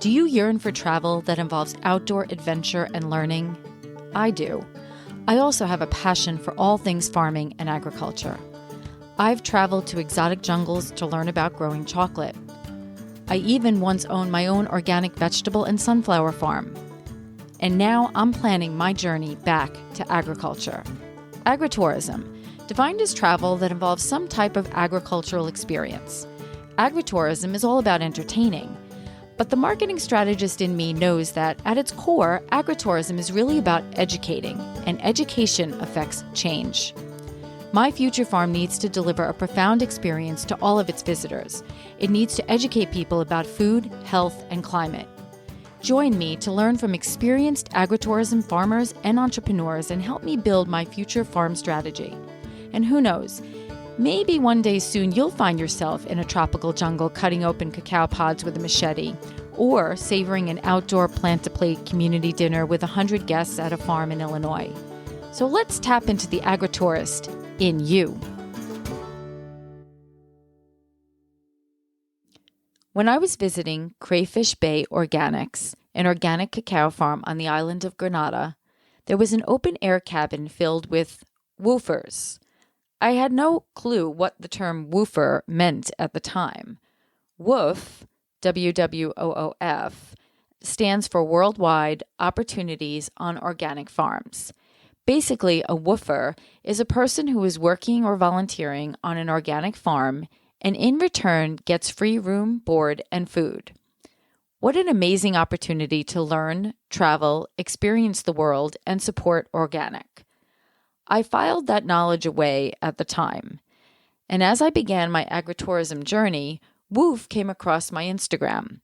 Do you yearn for travel that involves outdoor adventure and learning? I do. I also have a passion for all things farming and agriculture. I've traveled to exotic jungles to learn about growing chocolate. I even once owned my own organic vegetable and sunflower farm. And now I'm planning my journey back to agriculture. Agritourism, defined as travel that involves some type of agricultural experience. Agritourism is all about entertaining. But the marketing strategist in me knows that at its core, agritourism is really about educating, and education affects change. My future farm needs to deliver a profound experience to all of its visitors. It needs to educate people about food, health, and climate. Join me to learn from experienced agritourism farmers and entrepreneurs and help me build my future farm strategy. And who knows, maybe one day soon you'll find yourself in a tropical jungle cutting open cacao pods with a machete, or savoring an outdoor plant-to-plate community dinner with 100 guests at a farm in Illinois. So let's tap into the agritourist in you. When I was visiting Crayfish Bay Organics, an organic cacao farm on the island of Grenada, there was an open-air cabin filled with woofers. I had no clue what the term woofer meant at the time. WWOOF, W-W-O-O-F, stands for Worldwide Opportunities on Organic Farms. Basically, a woofer is a person who is working or volunteering on an organic farm and in return gets free room, board, and food. What an amazing opportunity to learn, travel, experience the world, and support organic. I filed that knowledge away at the time. And as I began my agritourism journey, WWOOF came across my Instagram.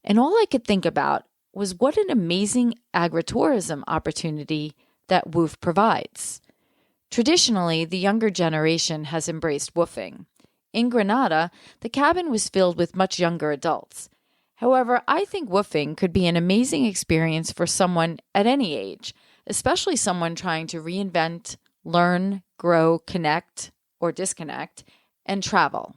And all I could think about was what an amazing agritourism opportunity that WWOOF provides. Traditionally, the younger generation has embraced woofing. In Grenada, the cabin was filled with much younger adults. However, I think woofing could be an amazing experience for someone at any age, especially someone trying to reinvent, learn, grow, connect, or disconnect, and travel.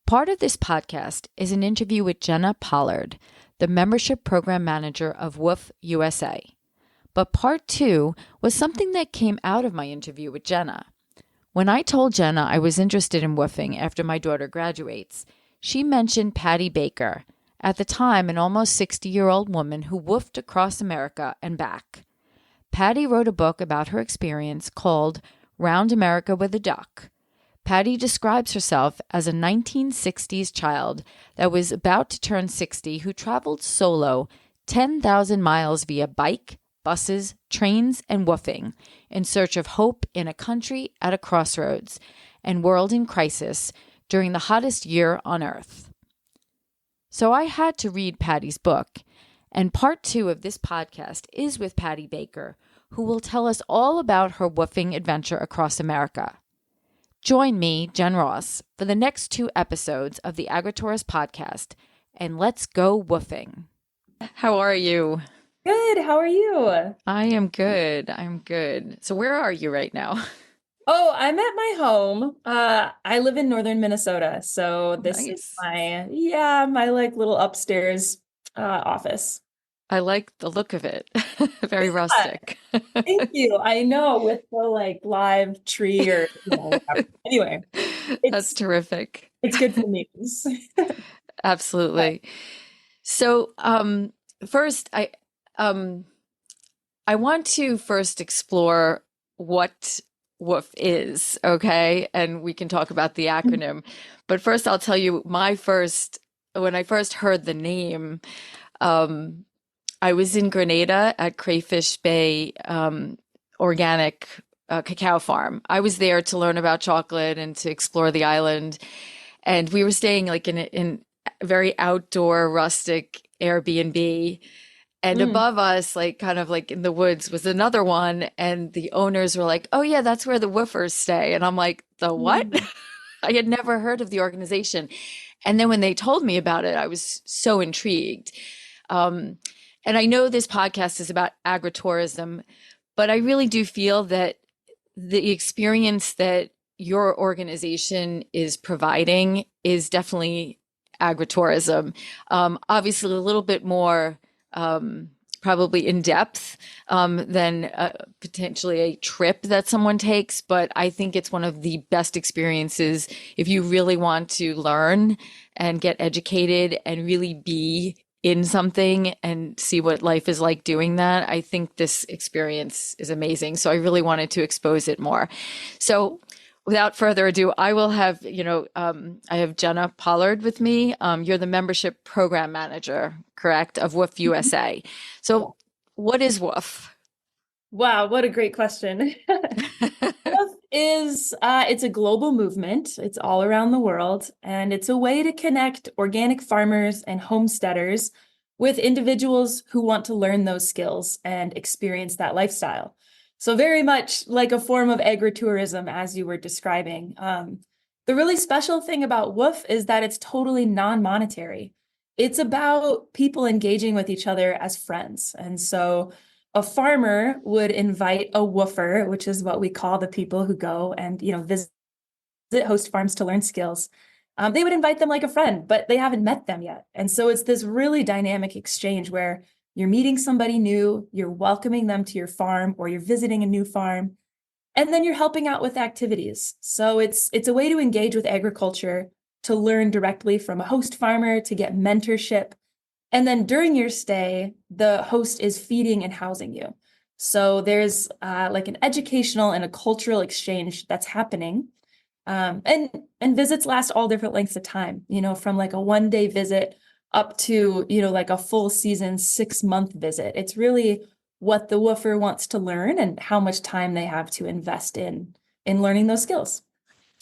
Part of this podcast is an interview with Jenna Pollard, the membership program manager of WWOOF USA. But part 2 was something that came out of my interview with Jenna. When I told Jenna I was interested in woofing after my daughter graduates, she mentioned Pattie Baker, at the time an almost 60-year-old woman who woofed across America and back. Pattie wrote a book about her experience called Round America with a Duck. Pattie describes herself as a 1960s child that was about to turn 60 who traveled solo 10,000 miles via bike, buses, trains, and woofing in search of hope in a country at a crossroads and world in crisis during the hottest year on earth. So I had to read Pattie's book, and part 2 of this podcast is with Pattie Baker, who will tell us all about her woofing adventure across America. Join me, Jen Ross, for the next 2 episodes of the Agri-Tourist Podcast, and let's go woofing. How are you? Good. How are you? I am good. I'm good. So where are you right now? Oh, I'm at my home. I live in northern Minnesota, so this is my like little upstairs office. I like the look of it. Very rustic. Thank you. I know, with the like live tree or whatever. Anyway, that's terrific. It's good for meetings. Absolutely. So first, I want to first explore what WWOOF is, okay? And we can talk about the acronym. But first, I'll tell you when I first heard the name, I was in Grenada at Crayfish Bay Organic Cacao Farm. I was there to learn about chocolate and to explore the island. And we were staying like in a very outdoor, rustic Airbnb. And above us, like kind of like in the woods, was another one. And the owners were like, oh, yeah, that's where the woofers stay. And I'm like, the what? I had never heard of the organization. And then when they told me about it, I was so intrigued. And I know this podcast is about agritourism, but I really do feel that the experience that your organization is providing is definitely agritourism. Obviously, a little bit more probably in depth than potentially a trip that someone takes, but I think it's one of the best experiences if you really want to learn and get educated and really be in something and see what life is like doing that. I think this experience is amazing. So I really wanted to expose it more. So without further ado, I will have, I have Jenna Pollard with me. You're the membership program manager, correct, of WWOOF USA. So what is WWOOF? Wow, what a great question. WWOOF is, it's a global movement. It's all around the world, and it's a way to connect organic farmers and homesteaders with individuals who want to learn those skills and experience that lifestyle. So very much like a form of agritourism, as you were describing. The really special thing about WWOOF is that it's totally non-monetary. It's about people engaging with each other as friends. And so a farmer would invite a woofer, which is what we call the people who go and visit host farms to learn skills. They would invite them like a friend, but they haven't met them yet. And so it's this really dynamic exchange where you're meeting somebody new, you're welcoming them to your farm, or you're visiting a new farm, and then you're helping out with activities. So it's a way to engage with agriculture, to learn directly from a host farmer, to get mentorship. And then during your stay, the host is feeding and housing you. So there's like an educational and a cultural exchange that's happening. And visits last all different lengths of time, from like a 1-day visit up to, like a full season 6-month visit. It's really what the woofer wants to learn and how much time they have to invest in learning those skills.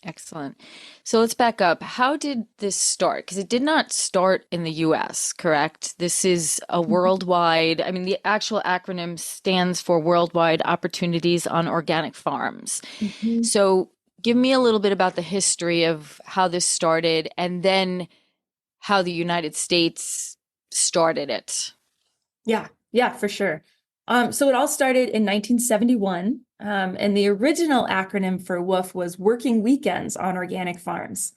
Excellent. So let's back up. How did this start? Because it did not start in the US, correct? This is a worldwide, I mean, the actual acronym stands for Worldwide Opportunities on Organic Farms. Mm-hmm. So give me a little bit about the history of how this started and then how the United States started it. Yeah, for sure. So it all started in 1971, and the original acronym for WWOOF was Working Weekends on Organic Farms.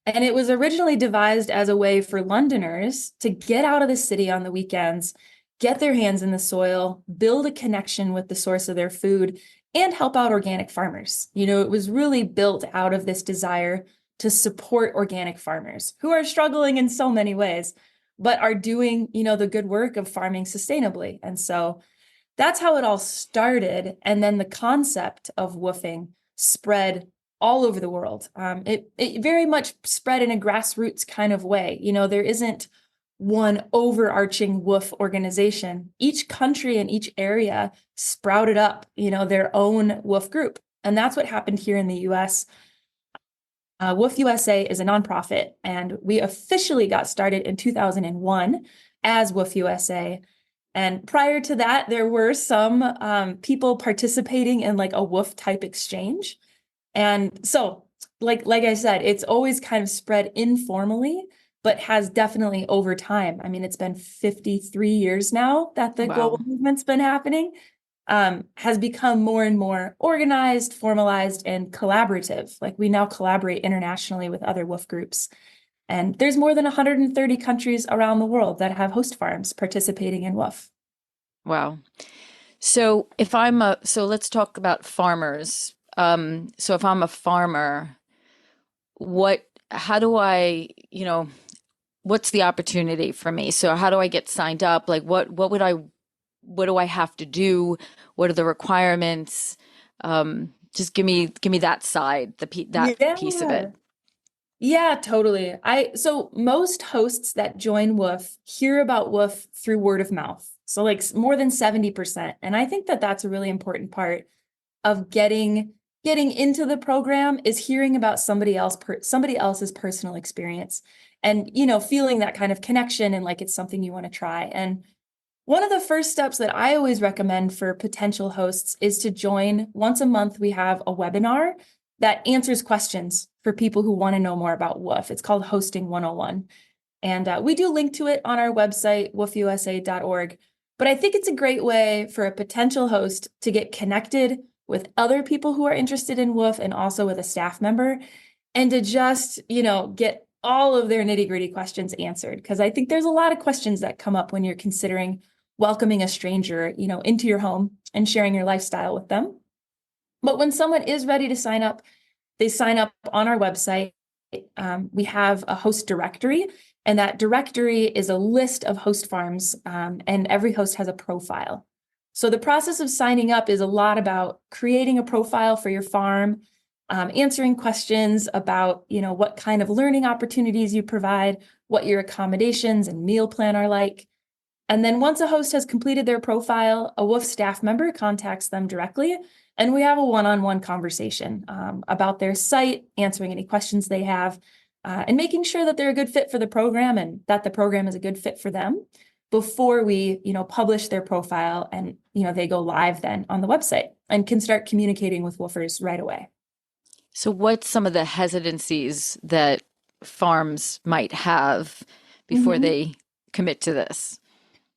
And it was originally devised as a way for Londoners to get out of the city on the weekends, get their hands in the soil, build a connection with the source of their food, and help out organic farmers. It was really built out of this desire to support organic farmers who are struggling in so many ways, but are doing, the good work of farming sustainably. And so that's how it all started. And then the concept of woofing spread all over the world. It very much spread in a grassroots kind of way. There isn't one overarching WWOOF organization. Each country and each area sprouted up, their own WWOOF group. And that's what happened here in the US. WWOOF USA is a nonprofit, and we officially got started in 2001 as WWOOF USA. And prior to that, there were some people participating in like a WWOOF type exchange. And so, like I said, it's always kind of spread informally, but has definitely over time. I mean, it's been 53 years now that the global movement's been happening. Has become more and more organized, formalized, and collaborative. Like we now collaborate internationally with other WWOOF groups. And there's more than 130 countries around the world that have host farms participating in WWOOF. Wow. So so let's talk about farmers. So if I'm a farmer, how do I, what's the opportunity for me? So how do I get signed up? Like what do I have to do? What are the requirements? Just give me that side, piece of it. Yeah, totally. So most hosts that join WWOOF hear about WWOOF through word of mouth. So like more than 70%. And I think that that's a really important part of getting into the program is hearing about somebody else's personal experience and, feeling that kind of connection and like it's something you want to try. And one of the first steps that I always recommend for potential hosts is to join. Once a month, we have a webinar that answers questions for people who want to know more about WWOOF. It's called Hosting 101. And we do link to it on our website, woofusa.org. But I think it's a great way for a potential host to get connected with other people who are interested in WWOOF and also with a staff member, and to just, get all of their nitty-gritty questions answered, because I think there's a lot of questions that come up when you're considering welcoming a stranger, into your home and sharing your lifestyle with them. But when someone is ready to sign up, they sign up on our website. We have a host directory, and that directory is a list of host farms, and every host has a profile. So the process of signing up is a lot about creating a profile for your farm, answering questions about, what kind of learning opportunities you provide, what your accommodations and meal plan are like. And then once a host has completed their profile, a WWOOF staff member contacts them directly, and we have a one-on-one conversation about their site, answering any questions they have, and making sure that they're a good fit for the program and that the program is a good fit for them before we, publish their profile and, they go live then on the website and can start communicating with woofers right away. So what's some of the hesitancies that farms might have before they commit to this?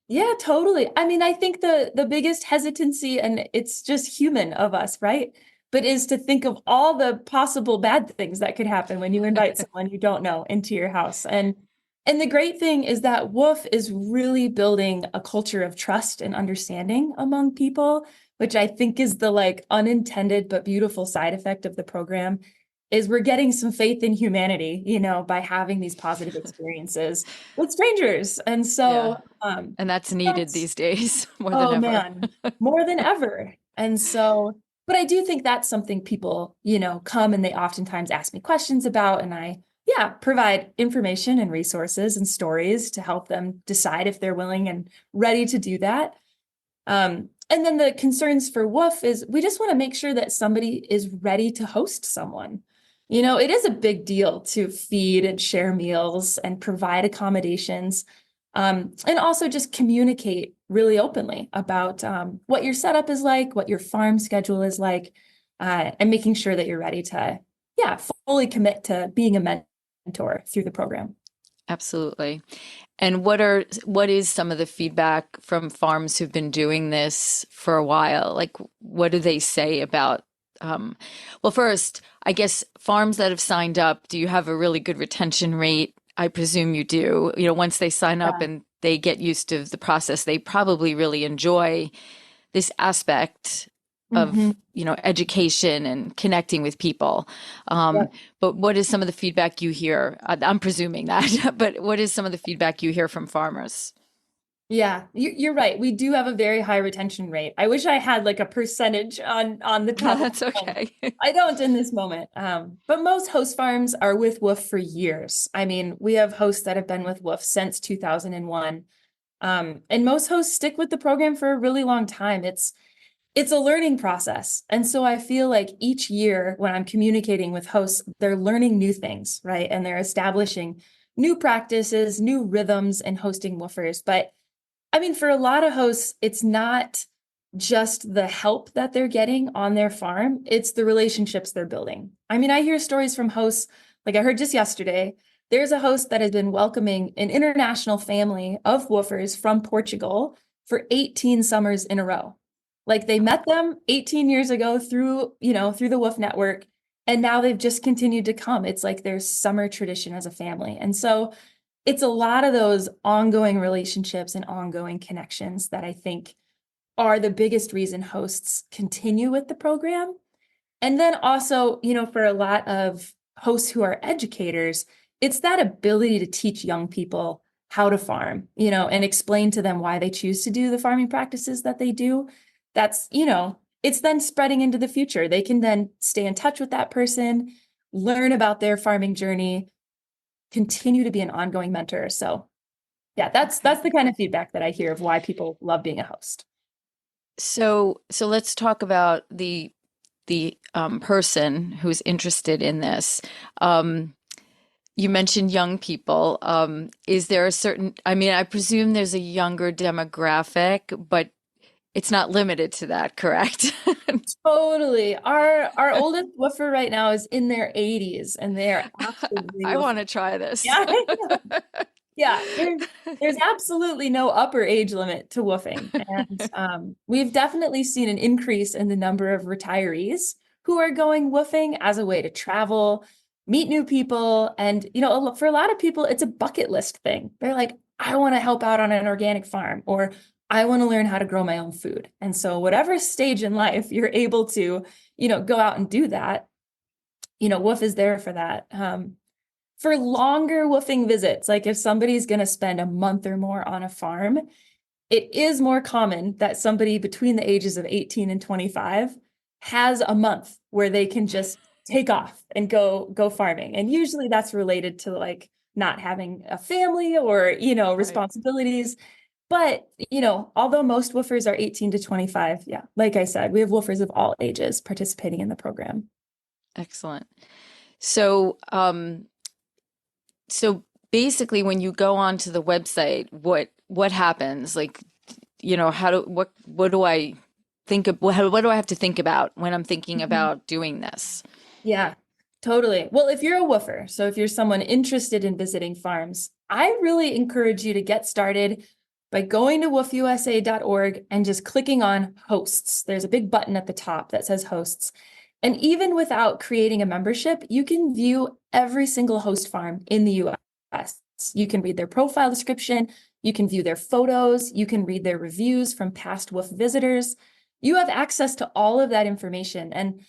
Yeah, totally. I mean, I think the biggest hesitancy, and it's just human of us, right? But is to think of all the possible bad things that could happen when you invite someone you don't know into your house. And the great thing is that WWOOF is really building a culture of trust and understanding among people, which I think is the unintended but beautiful side effect of the program, is we're getting some faith in humanity, by having these positive experiences with strangers. And so, and that's needed these days more than ever. Man, more than ever. And so, but I do think that's something people, come and they oftentimes ask me questions about, and I provide information and resources and stories to help them decide if they're willing and ready to do that. And then the concerns for WWOOF is we just want to make sure that somebody is ready to host someone. It is a big deal to feed and share meals and provide accommodations, and also just communicate really openly about what your setup is like, what your farm schedule is like, and making sure that you're ready to, fully commit to being a mentor through the program. Absolutely. And what is some of the feedback from farms who've been doing this for a while? Like, what do they say about, well, first, I guess farms that have signed up, do you have a really good retention rate? I presume you do. Once they sign up and they get used to the process, they probably really enjoy this aspect of, education and connecting with people. But what is some of the feedback you hear? I'm presuming that, but what is some of the feedback you hear from farmers? Yeah, you're right. We do have a very high retention rate. I wish I had a percentage on the top. That's okay. I don't in this moment. But most host farms are with WWOOF for years. I mean, we have hosts that have been with WWOOF since 2001. And most hosts stick with the program for a really long time. It's a learning process. And so I feel like each year when I'm communicating with hosts, they're learning new things, right? And they're establishing new practices, new rhythms in hosting woofers. But I mean, for a lot of hosts, it's not just the help that they're getting on their farm, it's the relationships they're building. I mean, I hear stories from hosts, like I heard just yesterday, there's a host that has been welcoming an international family of woofers from Portugal for 18 summers in a row. Like they met them 18 years ago through the WWOOF network, and now they've just continued to come. It's like their summer tradition as a family. And so it's a lot of those ongoing relationships and ongoing connections that I think are the biggest reason hosts continue with the program. And then also, for a lot of hosts who are educators, it's that ability to teach young people how to farm, and explain to them why they choose to do the farming practices that they do. That's, it's then spreading into the future. They can then stay in touch with that person, learn about their farming journey, continue to be an ongoing mentor. So yeah, that's the kind of feedback that I hear of why people love being a host. So let's talk about the person who's interested in this. You mentioned young people. Is there a certain, I presume there's a younger demographic, but it's not limited to that, correct? Totally. Our oldest woofer right now is in their 80s, and they're absolutely I want to try this. Yeah, there's absolutely no upper age limit to woofing. And we've definitely seen an increase in the number of retirees who are going woofing as a way to travel, meet new people. And, for a lot of people, it's a bucket list thing. They're like, I want to help out on an organic farm, or I want to learn how to grow my own food. And so whatever stage in life you're able to, go out and do that, WWOOF is there for that. For longer woofing visits, like if somebody's going to spend a month or more on a farm, it is more common that somebody between the ages of 18 and 25 has a month where they can just take off and go farming. And usually that's related to like not having a family or, responsibilities. But, although most woofers are 18 to 25, yeah, like I said, we have woofers of all ages participating in the program. Excellent. So, so basically when you go onto the website, what happens? Like, what do I think of, what do I have to think about when I'm thinking about doing this? Yeah, totally. Well, if you're a woofer, so if you're someone interested in visiting farms, I really encourage you to get started by going to woofusa.org and just clicking on hosts. There's a big button at the top that says hosts. And even without creating a membership, you can view every single host farm in the US. You can read their profile description, you can view their photos, you can read their reviews from past WWOOF visitors. You have access to all of that information. And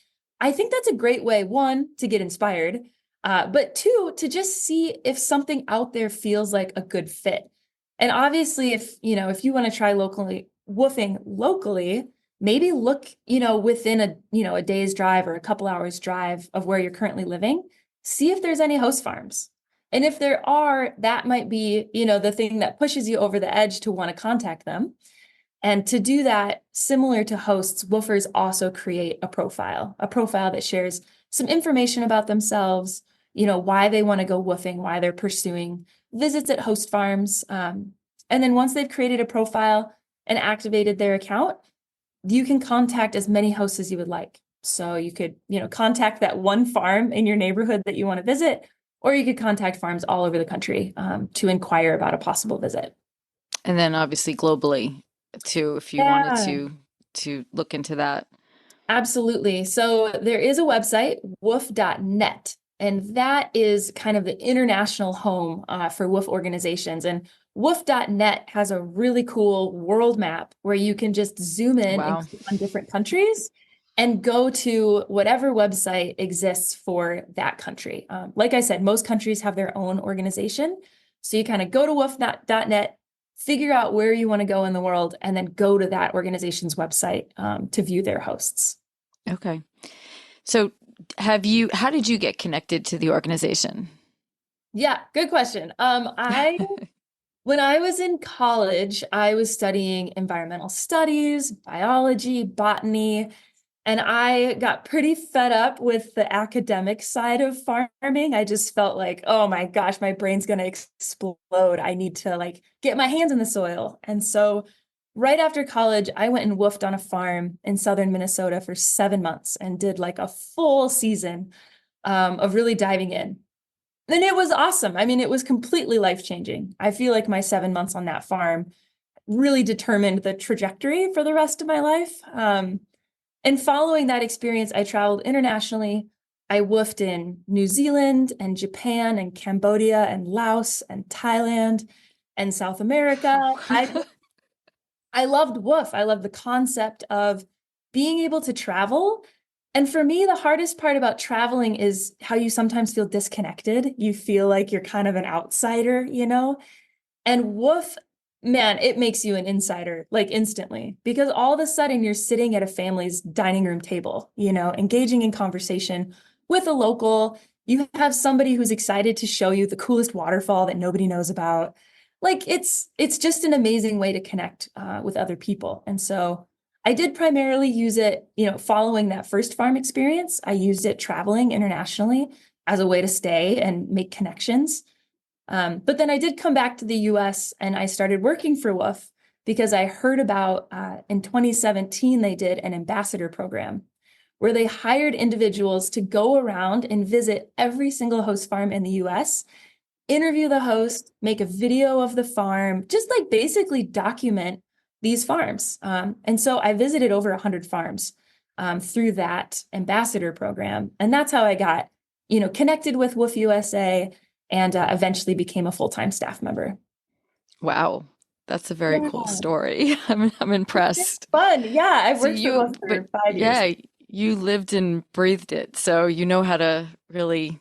I think that's a great way, one, to get inspired, but two, to just see if something out there feels like a good fit. And obviously, if you want to try woofing locally, maybe look, within a day's drive or a couple hours drive of where you're currently living, see if there's any host farms. And if there are, that might be, the thing that pushes you over the edge to want to contact them. And to do that, similar to hosts, woofers also create a profile that shares some information about themselves, why they want to go woofing, why they're pursuing visits at host farms. And then once they've created a profile and activated their account, you can contact as many hosts as you would like. So you could, contact that one farm in your neighborhood that you want to visit, or you could contact farms all over the country to inquire about a possible visit. And then obviously globally too, if you wanted to look into that. Absolutely. So there is a website, woof.net, and that is kind of the international home for WWOOF organizations. And woof.net has a really cool world map where you can just zoom in and click on different countries and go to whatever website exists for that country. Like I said, most countries have their own organization. So you kind of go to woof.net, figure out where you want to go in the world, and then go to that organization's website to view their hosts. Okay. So how did you get connected to the organization? Yeah, good question. When I was in college, I was studying environmental studies, biology, botany, and I got pretty fed up with the academic side of farming. I just felt like, oh my gosh, my brain's going to explode. I need to get my hands in the soil. And so right after college, I went and woofed on a farm in southern Minnesota for 7 months and did a full season of really diving in. And it was awesome. I mean, it was completely life-changing. I feel like my 7 months on that farm really determined the trajectory for the rest of my life. And following that experience, I traveled internationally. I woofed in New Zealand and Japan and Cambodia and Laos and Thailand and South America. I loved WWOOF. I loved the concept of being able to travel. And for me, the hardest part about traveling is how you sometimes feel disconnected. You feel like you're kind of an outsider, And WWOOF, man, it makes you an insider, instantly, because all of a sudden you're sitting at a family's dining room table, engaging in conversation with a local. You have somebody who's excited to show you the coolest waterfall that nobody knows about. It's just an amazing way to connect with other people. And so I did primarily use it, following that first farm experience. I used it traveling internationally as a way to stay and make connections. But then I did come back to the US and I started working for WWOOF because I heard about in 2017, they did an ambassador program where they hired individuals to go around and visit every single host farm in the US, interview the host, make a video of the farm, just basically document these farms. And so I visited over 100 farms through that ambassador program. And that's how I got connected with WWOOF USA and eventually became a full-time staff member. Wow. That's a very cool Yeah. story. I'm impressed. Fun. Yeah, I've So worked for WWOOF but for 5 years. yeah, you lived and breathed it. So you know how to really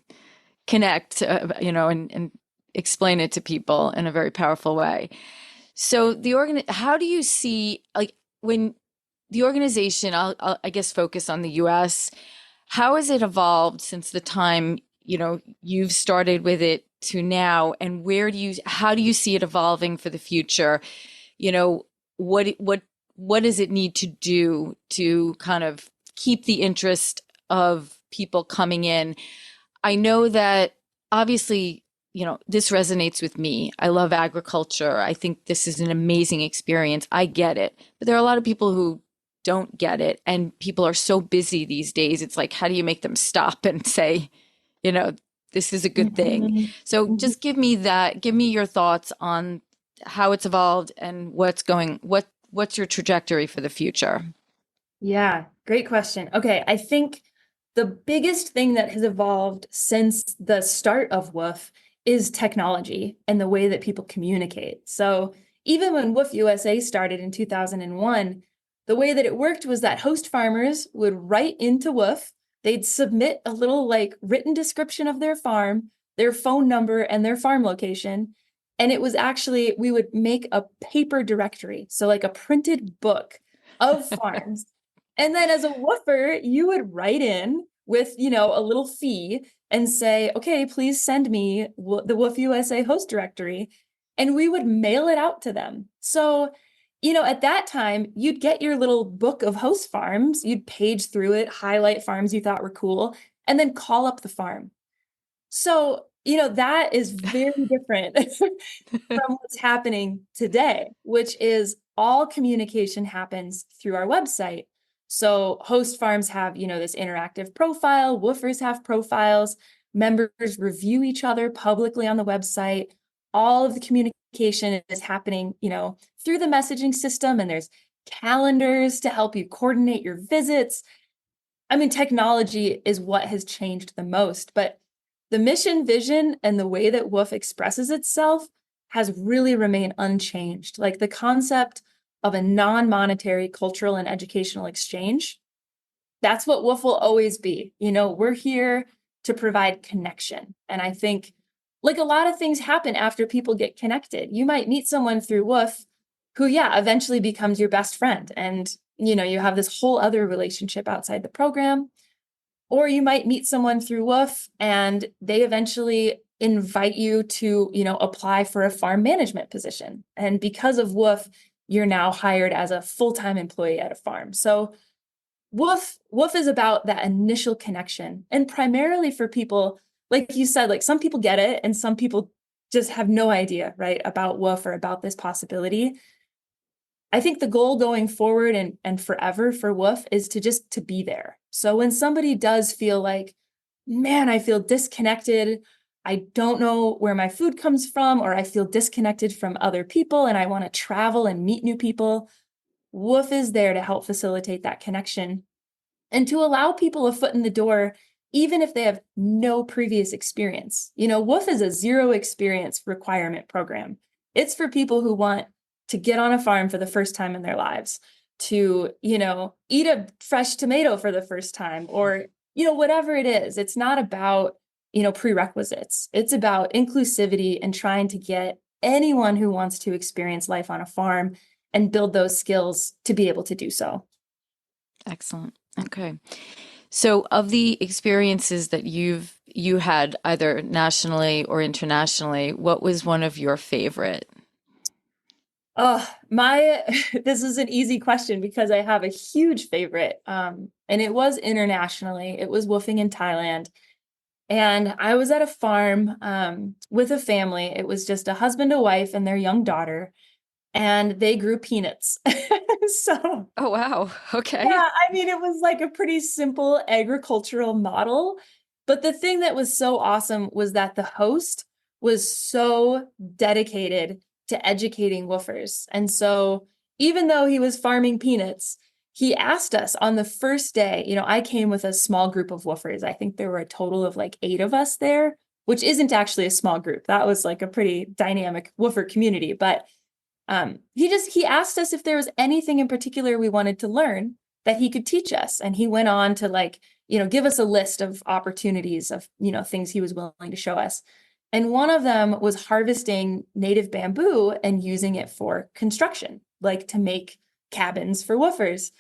connect, and explain it to people in a very powerful way. So how do you see, like, when the organization, I guess focus on the US, how has it evolved since the time, you've started with it to now, and how do you see it evolving for the future? You know, what does it need to do to kind of keep the interest of people coming in? I know that obviously, this resonates with me. I love agriculture. I think this is an amazing experience. I get it. But there are a lot of people who don't get it. And people are so busy these days. It's like, how do you make them stop and say, you know, this is a good thing? Mhm. So Mhm. just give me your thoughts on how it's evolved and what's your trajectory for the future? Yeah, great question. Okay, I think the biggest thing that has evolved since the start of WWOOF is technology and the way that people communicate. So even when WWOOF USA started in 2001, the way that it worked was that host farmers would write into WWOOF, they'd submit a little like written description of their farm, their phone number, and their farm location. And it was actually, we would make a paper directory, so like a printed book of farms. And then as a woofer, you would write in with, a little fee and say, okay, please send me the WWOOF USA host directory. And we would mail it out to them. So, at that time, you'd get your little book of host farms, you'd page through it, highlight farms you thought were cool, and then call up the farm. So, that is very different from what's happening today, which is all communication happens through our website. So host farms have, this interactive profile, woofers have profiles, members review each other publicly on the website. All of the communication is happening, through the messaging system, and there's calendars to help you coordinate your visits. I mean, technology is what has changed the most, but the mission, vision, and the way that WWOOF expresses itself has really remained unchanged. Like the concept of a non-monetary cultural and educational exchange, that's what WWOOF will always be. We're here to provide connection. And I think like a lot of things happen after people get connected. You might meet someone through WWOOF who, yeah, eventually becomes your best friend. And, you have this whole other relationship outside the program. Or you might meet someone through WWOOF and they eventually invite you to, apply for a farm management position. And because of WWOOF, you're now hired as a full-time employee at a farm. So WWOOF is about that initial connection, and primarily for people, like you said, like some people get it and some people just have no idea, right, about WWOOF or about this possibility. I think the goal going forward and forever for WWOOF is to be there. So when somebody does feel like, man, I feel disconnected, I don't know where my food comes from, or I feel disconnected from other people and I want to travel and meet new people, WWOOF is there to help facilitate that connection and to allow people a foot in the door, even if they have no previous experience. WWOOF is a zero experience requirement program. It's for people who want to get on a farm for the first time in their lives, to, eat a fresh tomato for the first time, or, whatever it is. It's not about, prerequisites. It's about inclusivity and trying to get anyone who wants to experience life on a farm and build those skills to be able to do so. Excellent. Okay. So of the experiences that you had either nationally or internationally, what was one of your favorite? Oh, this is an easy question because I have a huge favorite. And it was internationally. It was WWOOFing in Thailand. And I was at a farm with a family. It was just a husband, a wife, and their young daughter, and they grew peanuts. So, Oh, wow. Okay. yeah, I mean, it was like a pretty simple agricultural model. But the thing that was so awesome was that the host was so dedicated to educating woofers. And so even though he was farming peanuts, he asked us on the first day, I came with a small group of woofers. I think there were a total of like 8 of us there, which isn't actually a small group. That was like a pretty dynamic woofer community. But he asked us if there was anything in particular we wanted to learn that he could teach us. And he went on to like, give us a list of opportunities of, things he was willing to show us. And one of them was harvesting native bamboo and using it for construction, like to make cabins for woofers.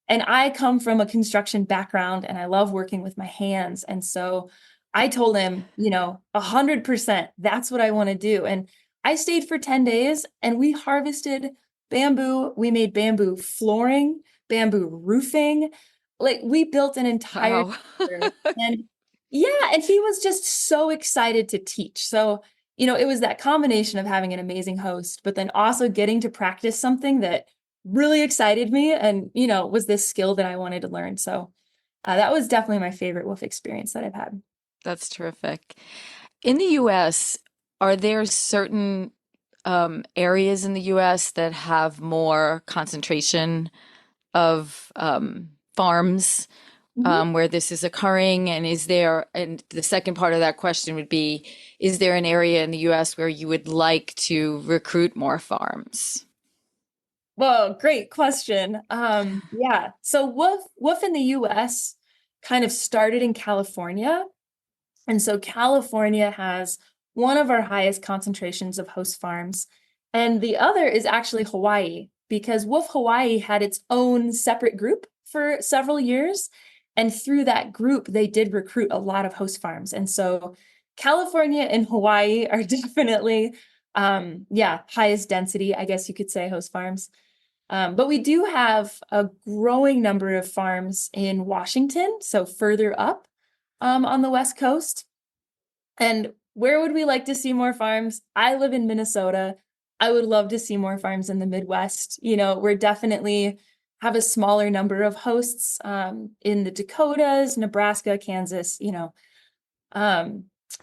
And I come from a construction background and I love working with my hands. And so I told him, 100%, that's what I want to do. And I stayed for 10 days and we harvested bamboo. We made bamboo flooring, bamboo roofing. Like we built an entire Wow. and yeah, and he was just so excited to teach. So, it was that combination of having an amazing host, but then also getting to practice something that really excited me and, was this skill that I wanted to learn. So that was definitely my favorite woof experience that I've had. That's terrific. In the US, are there certain areas in the US that have more concentration of farms where this is occurring? And and the second part of that question would be, is there an area in the US where you would like to recruit more farms? Well, great question. Yeah. So woof in the US kind of started in California. And so California has one of our highest concentrations of host farms. And the other is actually Hawaii, because Woof Hawaii had its own separate group for several years. And through that group, they did recruit a lot of host farms. And so California and Hawaii are definitely, highest density, I guess you could say, host farms. But we do have a growing number of farms in Washington, so further up on the West Coast. And where would we like to see more farms? I live in Minnesota. I would love to see more farms in the Midwest. We're definitely have a smaller number of hosts in the Dakotas, Nebraska, Kansas,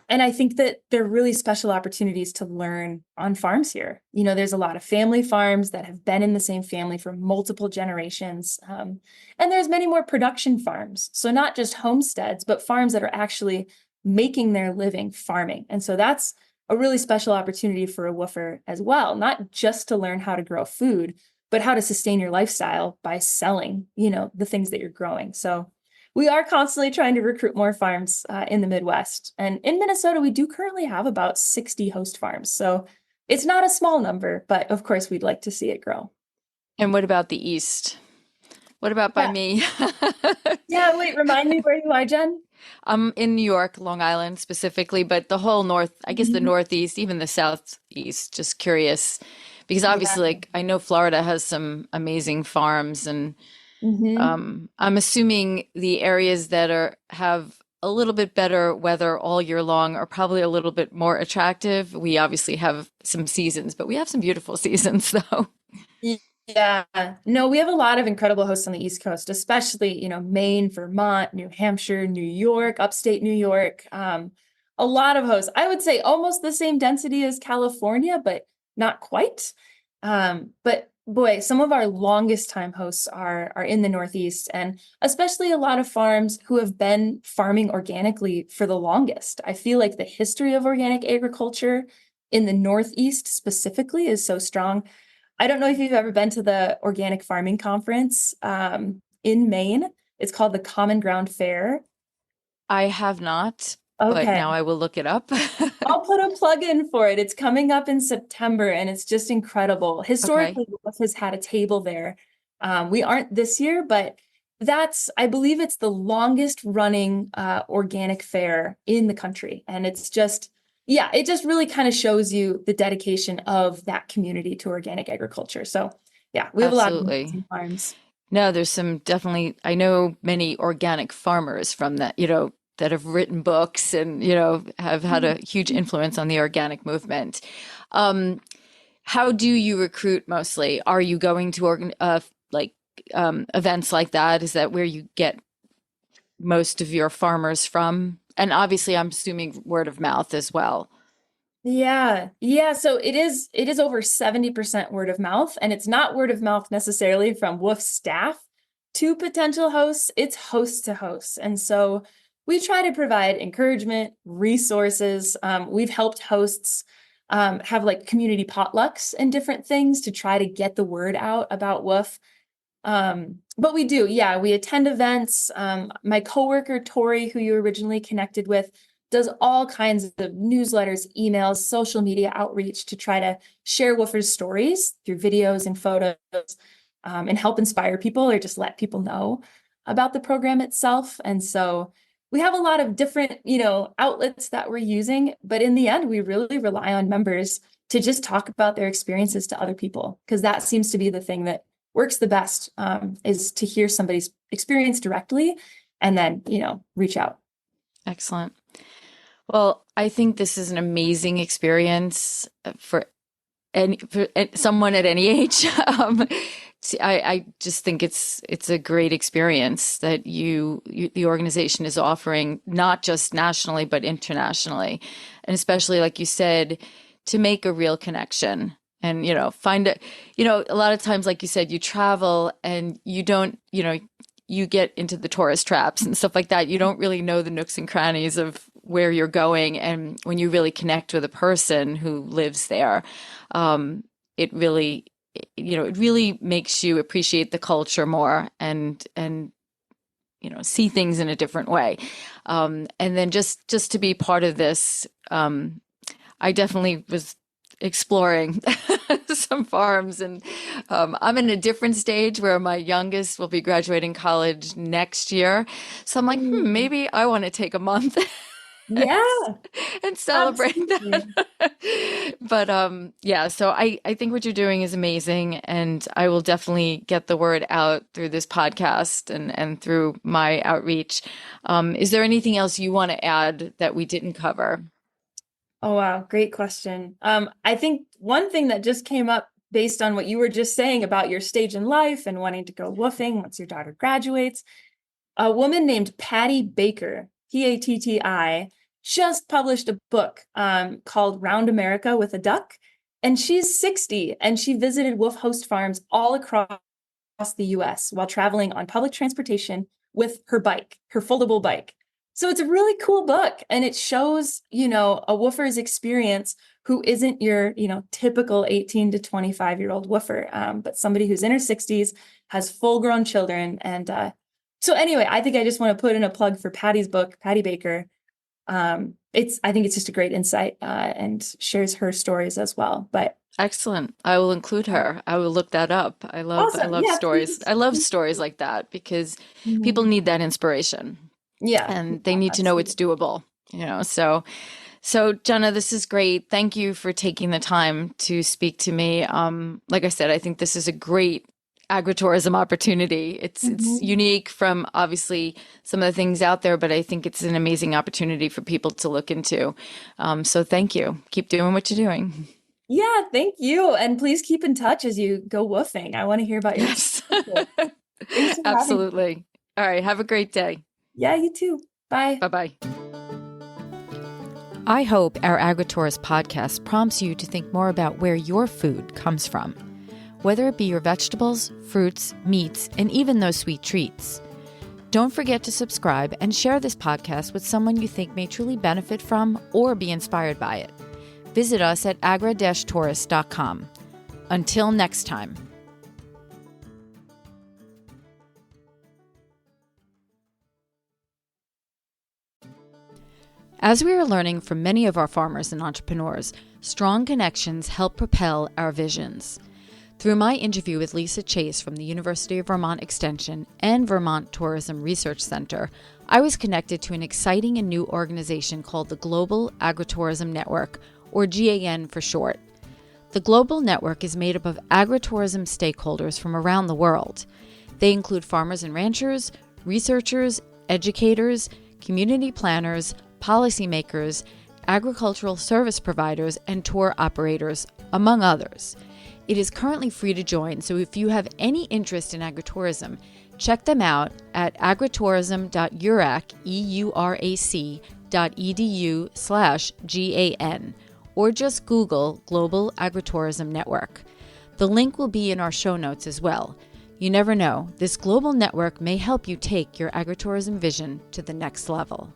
and I think that they're really special opportunities to learn on farms here. There's a lot of family farms that have been in the same family for multiple generations. And there's many more production farms. So not just homesteads, but farms that are actually making their living farming. And so that's a really special opportunity for a woofer as well, not just to learn how to grow food, but how to sustain your lifestyle by selling, the things that you're growing. So we are constantly trying to recruit more farms in the Midwest. And in Minnesota, we do currently have about 60 host farms. So it's not a small number, but of course, we'd like to see it grow. And what about the East? What about by me? Yeah, wait, remind me where you are, Jen? I'm in New York, Long Island specifically, but the whole North, I guess the Northeast, even the Southeast, just curious. Because obviously, like I know Florida has some amazing farms, and I'm assuming the areas that have a little bit better weather all year long are probably a little bit more attractive. We obviously have some seasons, but we have some beautiful seasons, though. Yeah, no, we have a lot of incredible hosts on the East Coast, especially, Maine, Vermont, New Hampshire, New York, upstate New York. A lot of hosts. I would say almost the same density as California, but not quite. But boy, some of our longest time hosts are in the Northeast, and especially a lot of farms who have been farming organically for the longest. I feel like the history of organic agriculture in the Northeast specifically is so strong. I don't know if you've ever been to the organic farming conference in Maine. It's called the Common Ground Fair. I have not, but Okay. now I will look it up. I'll put a plug in for it. It's coming up in September and it's just incredible. Historically, Wolf has had a table there. We aren't this year, but I believe it's the longest running organic fair in the country. And it's just, it just really kind of shows you the dedication of that community to organic agriculture. So we have a lot of amazing farms. No, there's some definitely, I know many organic farmers from that, that have written books and, have had a huge influence on the organic movement. How do you recruit mostly? Are you going to events like that? Is that where you get most of your farmers from? And obviously, I'm assuming word of mouth as well. Yeah. So it is over 70% word of mouth, and it's not word of mouth necessarily from Woof staff. to potential hosts, it's host to host. And so we try to provide encouragement, resources. We've helped hosts have like community potlucks and different things to try to get the word out about WWOOF. But we do, we attend events. My coworker, Tori, who you originally connected with, does all kinds of newsletters, emails, social media outreach to try to share woofers' stories through videos and photos, and help inspire people or just let people know about the program itself. And so we have a lot of different, outlets that we're using, but in the end, we really rely on members to just talk about their experiences to other people, because that seems to be the thing that works the best, is to hear somebody's experience directly and then, reach out. Excellent. Well, I think this is an amazing experience for someone at any age. I just think it's a great experience that the organization is offering, not just nationally, but internationally. And especially, like you said, to make a real connection and, find a lot of times, like you said, you travel and you don't, you get into the tourist traps and stuff like that. You don't really know the nooks and crannies of where you're going. And when you really connect with a person who lives there, it really makes you appreciate the culture more and see things in a different way. And then just to be part of this, I definitely was exploring some farms, and I'm in a different stage where my youngest will be graduating college next year. So I'm like, maybe I want to take a month and celebrate that. But so I think what you're doing is amazing, and I will definitely get the word out through this podcast and through my outreach. Is there anything else you want to add that we didn't cover? Oh, wow. Great question. I think one thing that just came up based on what you were just saying about your stage in life and wanting to go woofing once your daughter graduates, a woman named Pattie Baker, Patti, just published a book called Round America with a Duck. And she's 60 and she visited WWOOF host farms all across the US while traveling on public transportation with her bike, her foldable bike. So it's a really cool book, and it shows, a woofer's experience who isn't your, typical 18 to 25-year-old woofer, but somebody who's in her 60s, has full-grown children. And so anyway, I think I just want to put in a plug for Pattie's book, Pattie Baker. I think it's just a great insight and shares her stories as well. But excellent. I will include her. I will look that up. I love stories. Please. I love stories like that because people need that inspiration. Yeah. And they need to know it's doable, So Jenna, this is great. Thank you for taking the time to speak to me. Like I said, I think this is a great agritourism opportunity. It's unique from obviously some of the things out there, but I think it's an amazing opportunity for people to look into. So thank you. Keep doing what you're doing. Yeah, thank you. And please keep in touch as you go woofing. I want to hear about your Absolutely. All right. Have a great day. Yeah, you too. Bye. Bye-bye. I hope our Agri-Tourist podcast prompts you to think more about where your food comes from, whether it be your vegetables, fruits, meats, and even those sweet treats. Don't forget to subscribe and share this podcast with someone you think may truly benefit from or be inspired by it. Visit us at agri-tourist.com. Until next time. As we are learning from many of our farmers and entrepreneurs, strong connections help propel our visions. Through my interview with Lisa Chase from the University of Vermont Extension and Vermont Tourism Research Center, I was connected to an exciting and new organization called the Global Agri-Tourism Network, or GAN for short. The global network is made up of agritourism stakeholders from around the world. They include farmers and ranchers, researchers, educators, community planners, policymakers, agricultural service providers, and tour operators, among others. It is currently free to join, so if you have any interest in agritourism, check them out at agritourism.eurac.edu/GAN, or just Google Global Agritourism Network. The link will be in our show notes as well. You never know, this global network may help you take your agritourism vision to the next level.